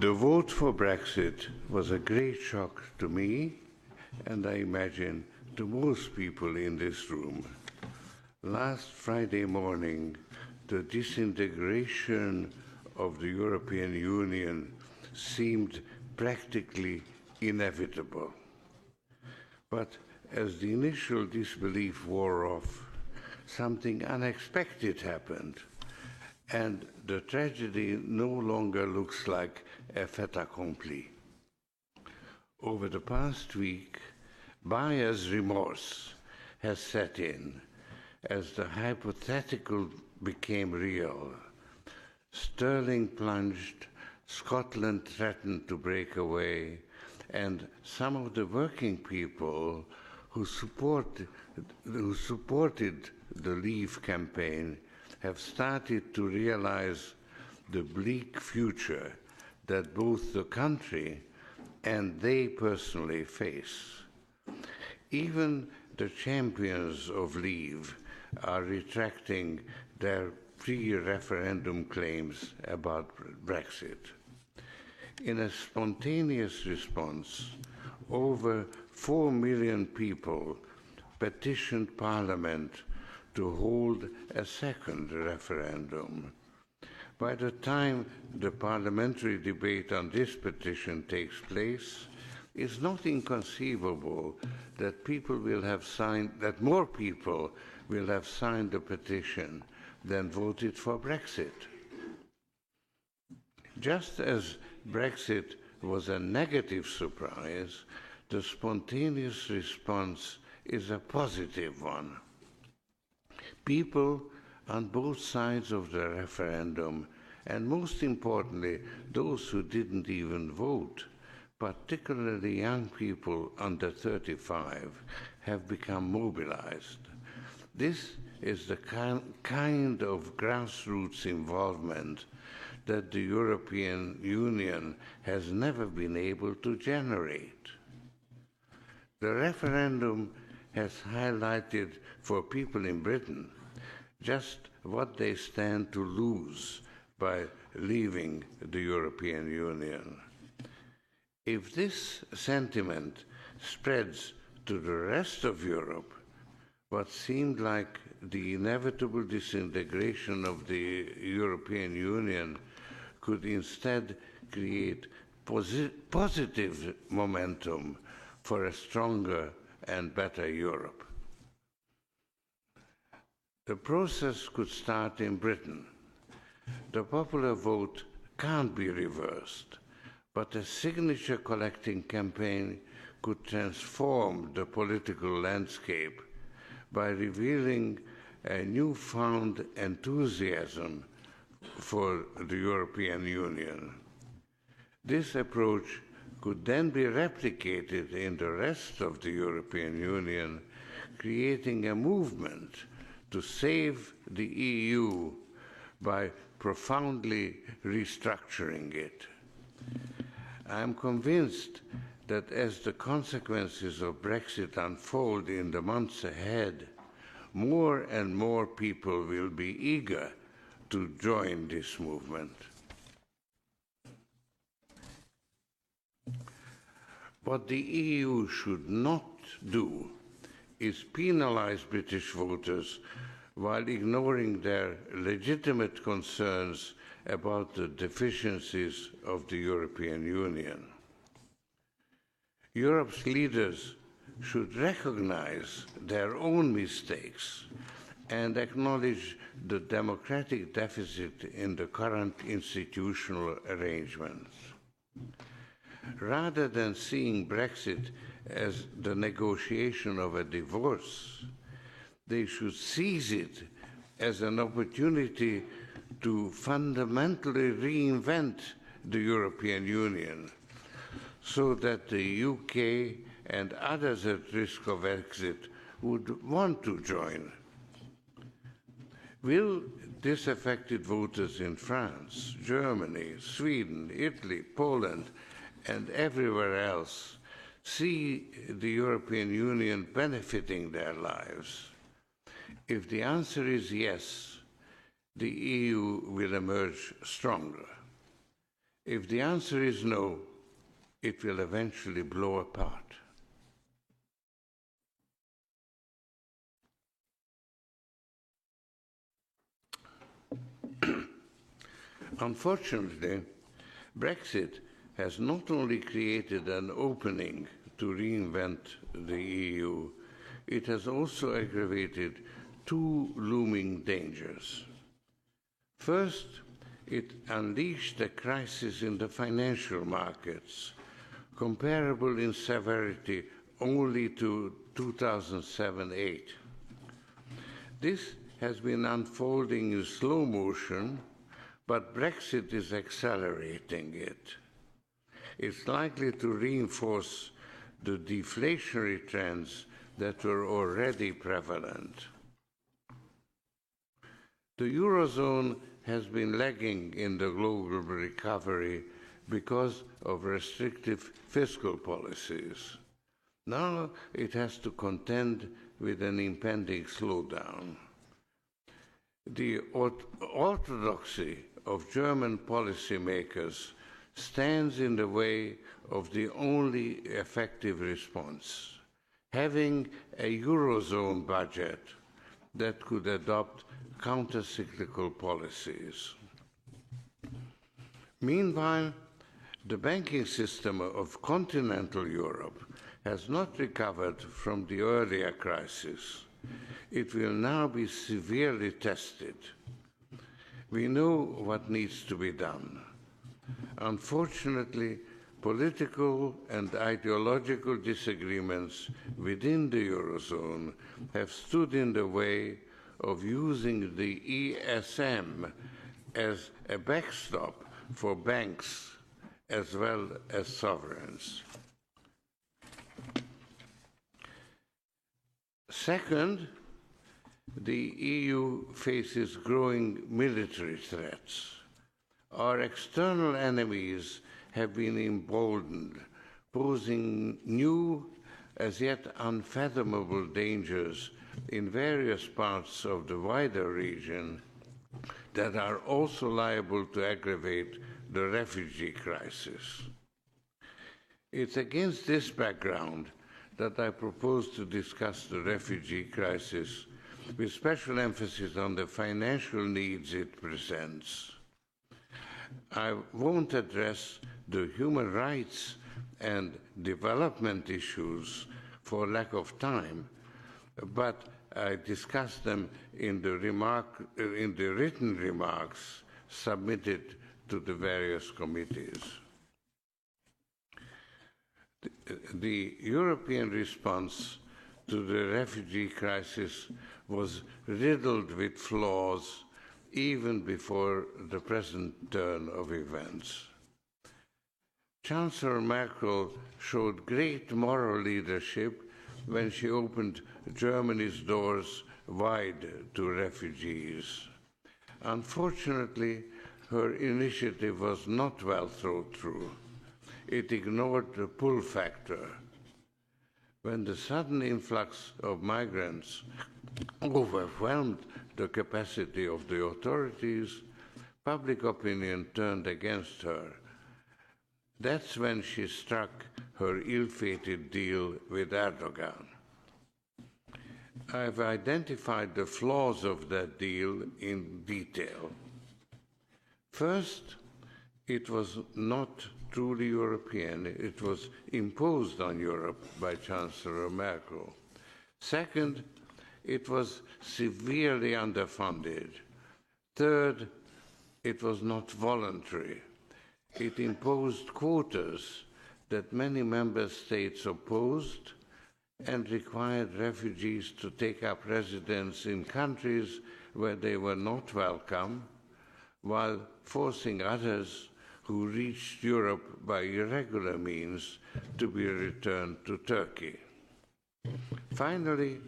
The vote for Brexit was a great shock to me, and I imagine to most people in this room. Last Friday morning, the disintegration of the European Union seemed practically inevitable. But as the initial disbelief wore off, something unexpected happened, and the tragedy no longer looks like a fait accompli. Over the past week, buyer's remorse has set in as the hypothetical became real. Sterling plunged, Scotland threatened to break away, and some of the working people who supported the Leave campaign have started to realize the bleak future that both the country and they personally face. Even the champions of Leave are retracting their pre-referendum claims about Brexit. In a spontaneous response, over 4 million people petitioned Parliament to hold a second referendum. By the time the parliamentary debate on this petition takes place, it's not inconceivable that more people will have signed the petition than voted for Brexit. Just as Brexit was a negative surprise, the spontaneous response is a positive one. People on both sides of the referendum, and most importantly, those who didn't even vote, particularly young people under 35, have become mobilized. This is the kind of grassroots involvement that the European Union has never been able to generate. The referendum has highlighted for people in Britain just what they stand to lose by leaving the European Union. If this sentiment spreads to the rest of Europe, what seemed like the inevitable disintegration of the European Union could instead create positive momentum for a stronger and better Europe. The process could start in Britain. The popular vote can't be reversed, but a signature collecting campaign could transform the political landscape by revealing a newfound enthusiasm for the European Union. This approach could then be replicated in the rest of the European Union, creating a movement to save the EU by profoundly restructuring it. I am convinced that as the consequences of Brexit unfold in the months ahead, more and more people will be eager to join this movement. What the EU should not do is penalize British voters while ignoring their legitimate concerns about the deficiencies of the European Union. Europe's leaders should recognize their own mistakes and acknowledge the democratic deficit in the current institutional arrangements. Rather than seeing Brexit as the negotiation of a divorce, they should seize it as an opportunity to fundamentally reinvent the European Union so that the UK and others at risk of exit would want to join. Will disaffected voters in France, Germany, Sweden, Italy, Poland, and everywhere else see the European Union benefiting their lives? If the answer is yes, the EU will emerge stronger. If the answer is no, it will eventually blow apart. Unfortunately, Brexit has not only created an opening to reinvent the EU, it has also aggravated two looming dangers. First, it unleashed a crisis in the financial markets, comparable in severity only to 2007-8. This has been unfolding in slow motion, but Brexit is accelerating it. It's likely to reinforce the deflationary trends that were already prevalent. The Eurozone has been lagging in the global recovery because of restrictive fiscal policies. Now it has to contend with an impending slowdown. The orthodoxy of German policymakers stands in the way of the only effective response, having a Eurozone budget that could adopt counter-cyclical policies. Meanwhile, the banking system of continental Europe has not recovered from the earlier crisis. It will now be severely tested. We know what needs to be done. Unfortunately, political and ideological disagreements within the Eurozone have stood in the way of using the ESM as a backstop for banks as well as sovereigns. Second, the EU faces growing military threats. Our external enemies have been emboldened, posing new, as yet unfathomable dangers in various parts of the wider region that are also liable to aggravate the refugee crisis. It's against this background that I propose to discuss the refugee crisis with special emphasis on the financial needs it presents. I won't address the human rights and development issues for lack of time, but I discuss them in the written remarks submitted to the various committees. The European response to the refugee crisis was riddled with flaws even before the present turn of events. Chancellor Merkel showed great moral leadership when she opened Germany's doors wide to refugees. Unfortunately, her initiative was not well thought through. It ignored the pull factor. When the sudden influx of migrants overwhelmed the capacity of the authorities, public opinion turned against her. That's when she struck her ill-fated deal with Erdogan. I've identified the flaws of that deal in detail. First, it was not truly European. It was imposed on Europe by Chancellor Merkel. Second, it was severely underfunded. Third, it was not voluntary. It imposed quotas that many member states opposed and required refugees to take up residence in countries where they were not welcome, while forcing others who reached Europe by irregular means to be returned to Turkey. Finally,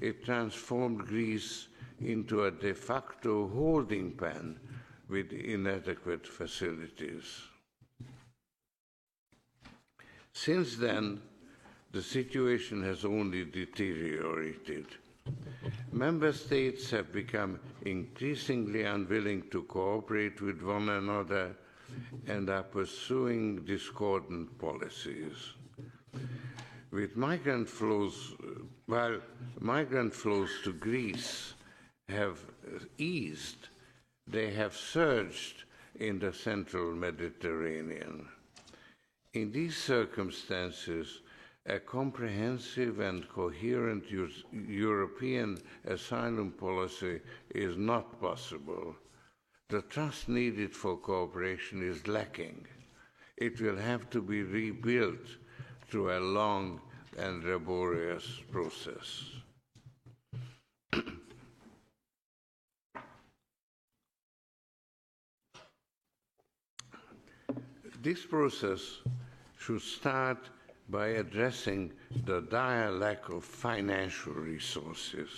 it transformed Greece into a de facto holding pen with inadequate facilities. Since then, the situation has only deteriorated. Member states have become increasingly unwilling to cooperate with one another and are pursuing discordant policies. With migrant flows, while migrant flows to Greece have eased, they have surged in the central Mediterranean. In these circumstances, a comprehensive and coherent European asylum policy is not possible. The trust needed for cooperation is lacking. It will have to be rebuilt through a long and laborious process. This process should start by addressing the dire lack of financial resources.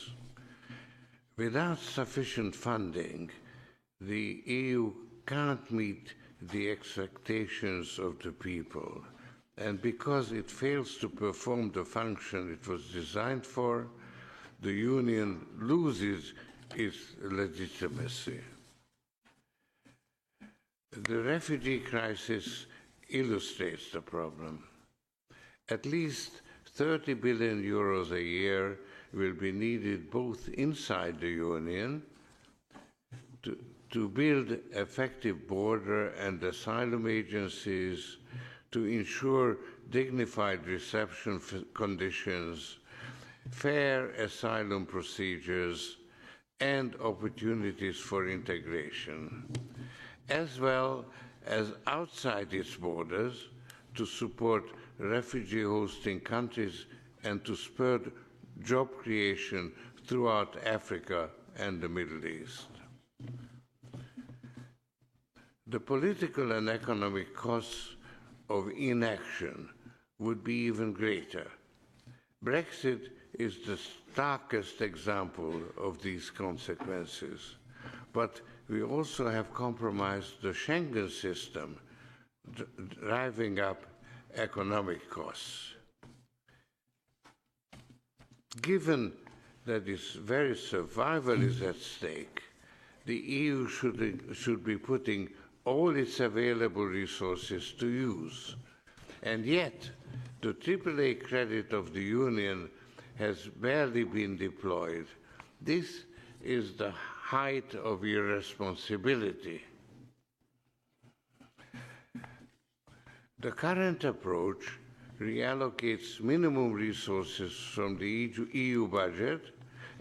Without sufficient funding, the EU can't meet the expectations of the people. And because it fails to perform the function it was designed for, the Union loses its legitimacy. The refugee crisis illustrates the problem. At least 30 billion euros a year will be needed both inside the Union to build effective border and asylum agencies, to ensure dignified reception conditions, fair asylum procedures, and opportunities for integration, as well as outside its borders to support refugee hosting countries and to spur job creation throughout Africa and the Middle East. The political and economic costs of inaction would be even greater. Brexit is the starkest example of these consequences, but we also have compromised the Schengen system, driving up economic costs. Given that its very survival is at stake, the EU should be putting all its available resources to use. And yet, the AAA credit of the Union has barely been deployed. This is the height of irresponsibility. The current approach reallocates minimum resources from the EU budget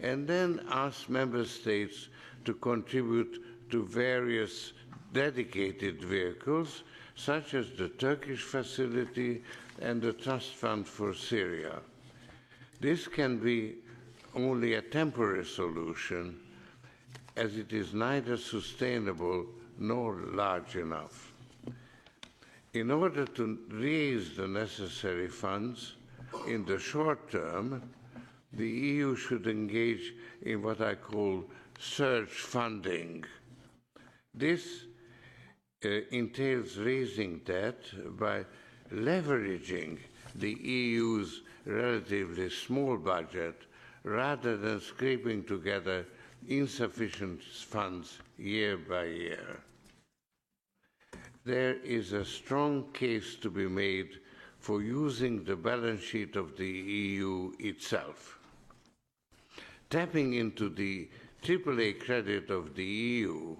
and then asks member states to contribute to various dedicated vehicles, such as the Turkish facility and the Trust Fund for Syria. This can be only a temporary solution, as it is neither sustainable nor large enough. In order to raise the necessary funds in the short term, the EU should engage in what I call surge funding. This entails raising debt by leveraging the EU's relatively small budget rather than scraping together insufficient funds year by year. There is a strong case to be made for using the balance sheet of the EU itself. Tapping into the AAA credit of the EU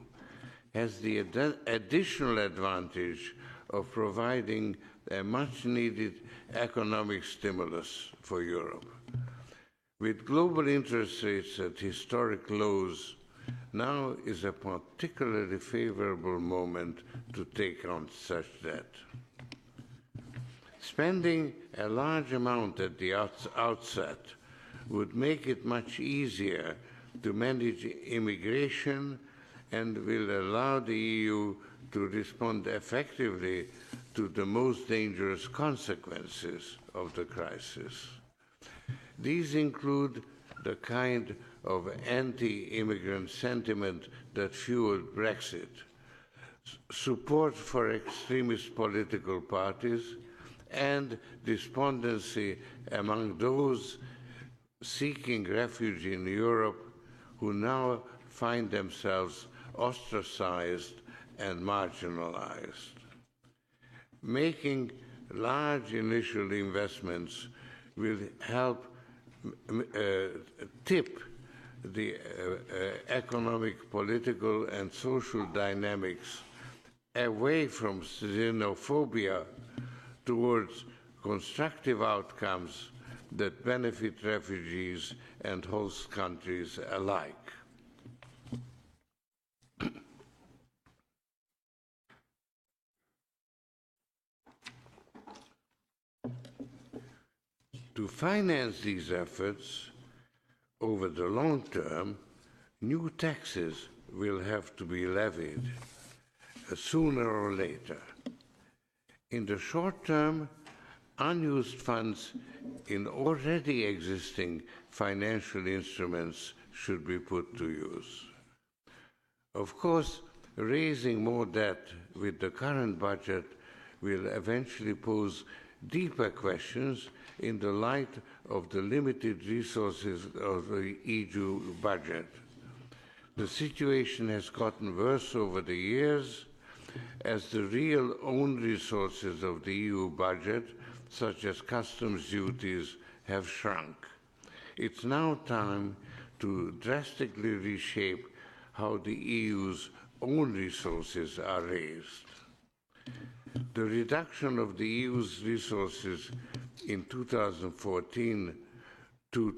has the additional advantage of providing a much-needed economic stimulus for Europe. With global interest rates at historic lows, now is a particularly favorable moment to take on such debt. Spending a large amount at the outset would make it much easier to manage immigration and will allow the EU to respond effectively to the most dangerous consequences of the crisis. These include the kind of anti-immigrant sentiment that fueled Brexit, support for extremist political parties, and despondency among those seeking refuge in Europe who now find themselves ostracized and marginalized. Making large initial investments will help tip the economic, political, and social dynamics away from xenophobia towards constructive outcomes that benefit refugees and host countries alike. To finance these efforts over the long term, new taxes will have to be levied sooner or later. In the short term, unused funds in already existing financial instruments should be put to use. Of course, raising more debt with the current budget will eventually pose deeper questions in the light of the limited resources of the EU budget. The situation has gotten worse over the years as the real own resources of the EU budget, such as customs duties, have shrunk. It's now time to drastically reshape how the EU's own resources are raised. The reduction of the EU's resources in 2014 to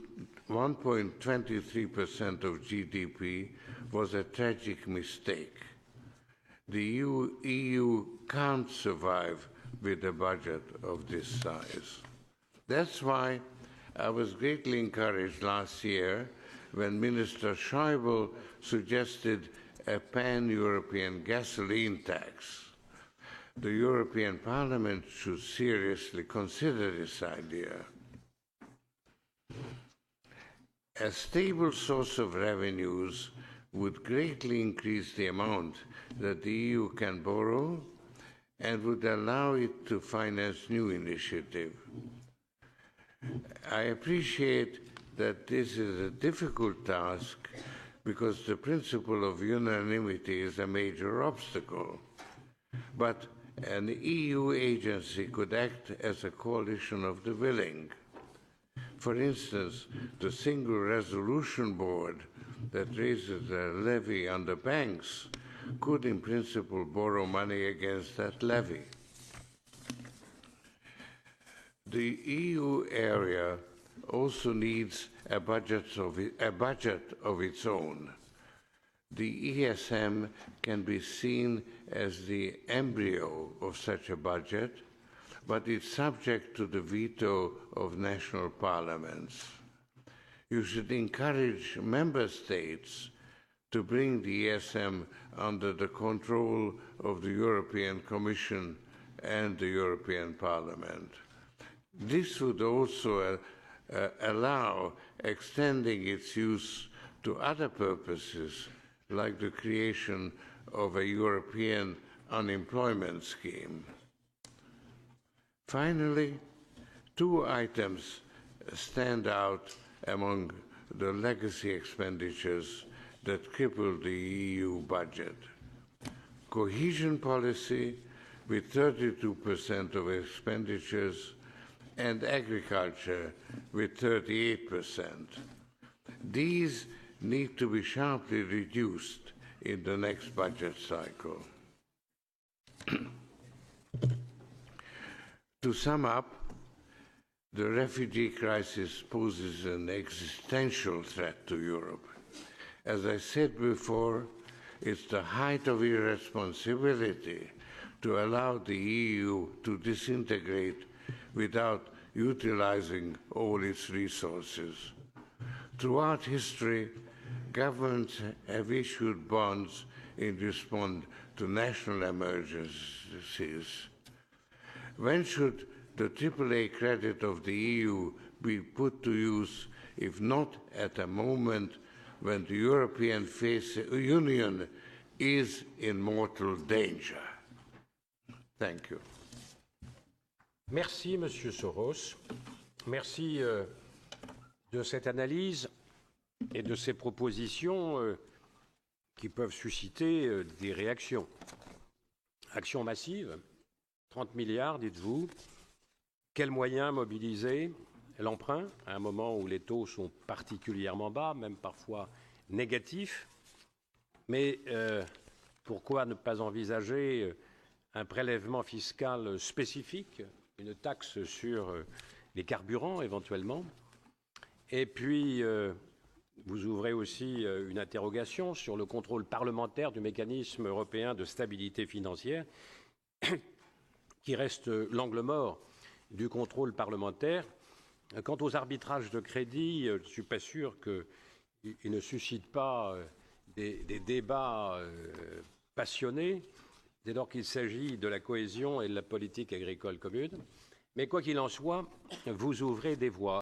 1.23% of GDP was a tragic mistake. The EU can't survive with a budget of this size. That's why I was greatly encouraged last year when Minister Schäuble suggested a pan-European gasoline tax. The European Parliament should seriously consider this idea. A stable source of revenues would greatly increase the amount that the EU can borrow and would allow it to finance new initiatives. I appreciate that this is a difficult task because the principle of unanimity is a major obstacle. But an EU agency could act as a coalition of the willing. For instance, the Single Resolution Board that raises a levy on the banks could in principle borrow money against that levy. The EU area also needs a budget of its own. The ESM can be seen as the embryo of such a budget, but it's subject to the veto of national parliaments. You should encourage member states to bring the ESM under the control of the European Commission and the European Parliament. This would also allow extending its use to other purposes, like the creation of a European unemployment scheme. Finally, two items stand out among the legacy expenditures that cripple the EU budget. Cohesion policy, with 32% of expenditures, and agriculture, with 38%. These need to be sharply reduced in the next budget cycle. To sum up, the refugee crisis poses an existential threat to Europe. As I said before, it's the height of irresponsibility to allow the EU to disintegrate without utilizing all its resources. Throughout history, governments have issued bonds in response to national emergencies. When should the AAA credit of the EU be put to use, if not at a moment when the European Union is in mortal danger? Thank you. Merci, Monsieur Soros. Merci de cette analyse et de ces propositions qui peuvent susciter des réactions. Action massive, 30 milliards, dites-vous. Quels moyens mobiliser? L'emprunt, à un moment où les taux sont particulièrement bas, même parfois négatifs. Mais pourquoi ne pas envisager un prélèvement fiscal spécifique, une taxe sur les carburants éventuellement? Et puis, vous ouvrez aussi une interrogation sur le contrôle parlementaire du mécanisme européen de stabilité financière, qui reste l'angle mort du contrôle parlementaire. Quant aux arbitrages de crédit, je ne suis pas sûr qu'ils ne suscitent pas des débats passionnés, dès lors qu'il s'agit de la cohésion et de la politique agricole commune. Mais quoi qu'il en soit, vous ouvrez des voies.